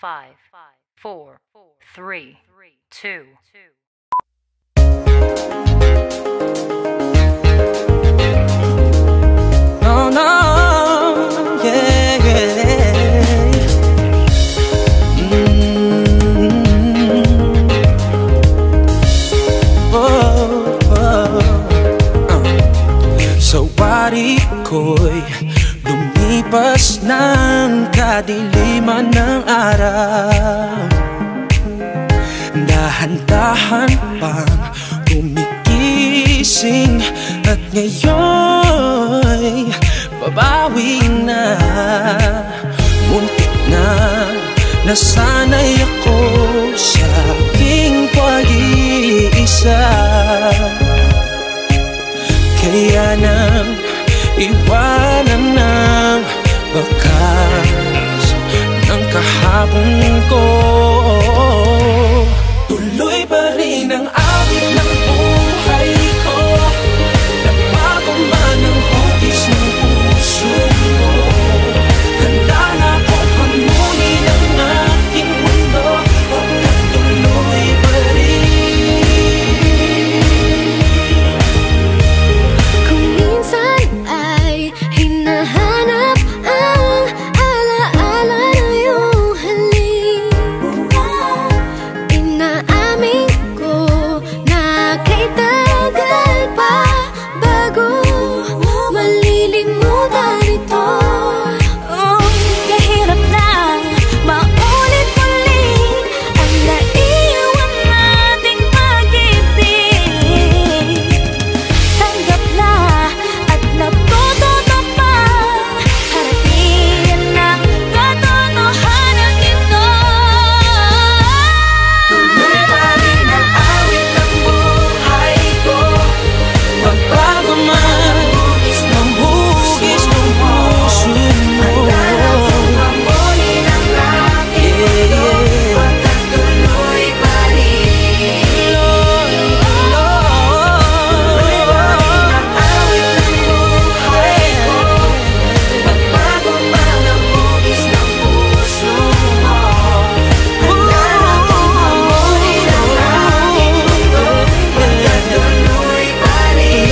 5, 4, 3, 2. No, no, yeah, yeah. Oh, oh. Sa wari ko'y lumipas ng kadiliman ng araw. Dahan-dahan pang gumigising at ngayon'y babawi na. Muntik na nasanay ako sa aking pag-iisa. Kaya nang iwanan ng bakas ng kahapon ko, tuloy pa rin ang awit ng buhay ko. Nagbago man ang hugis ng puso mo, handa na akong hamunin ang aking mundo. Pagkat tuloy pa rin. Kung minsan ay hinahanap ang alaala na iyong halik, inaamin ko na kay tagal pa bago malilimutan ito. Kahirap na maulit-ulit ang naiwan nating pag-ibig. Tanggap na at natututo pa harapin ang katotohanan ito. Tuloy pa rin ang awit ng buhay ko. Magbago man ang hugis ng puso mo, hamunin ang aking mundo. Pagkat tuloy pa rin. Tuloy pa rin ang awit ng buhay ko. Magbago man ang hugis ng puso mo, handa na akong hamunin ang aking mundo. Pagkat tuloy pa rin.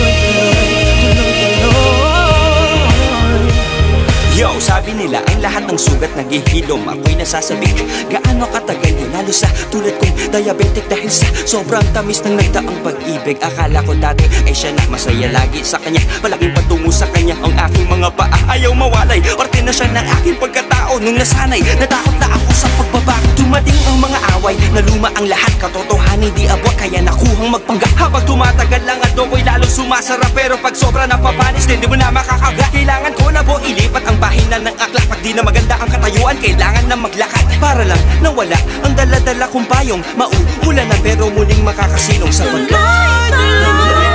Yo, sabi nila ang lahat ng sugat naghihilom. Ako'y nasasabik, gaano katagal yun, lalo sa tulad kong diabetic. Dahil sa sobrang tamis ng nagdaang pag-ibig, akala ko dati ay siya na masaya lagi sa kanya. Malaking patungo sa kanya ang aking mga paa, ayaw mawalay. Parte na siya ng aking pagkatao. Nung nasanay, natakot na ako sa pagbabago. Dumating ang mga away, naluma ang lahat. Katotohanan di abot, kaya nakuhang magpanggap. Habang tumatagal lang at ako'y lalong sumasarap. Pero pag sobra napapanis, di mo na makakagat. Kailangan ko na po ilipat ang bahinan ng akla. Pag di na maganda ang katayuan, kailangan na maglakad. Para lang nawala ang dala-dala kong payong. Mauulan na pero muling makakasilong sapagkat Tuloy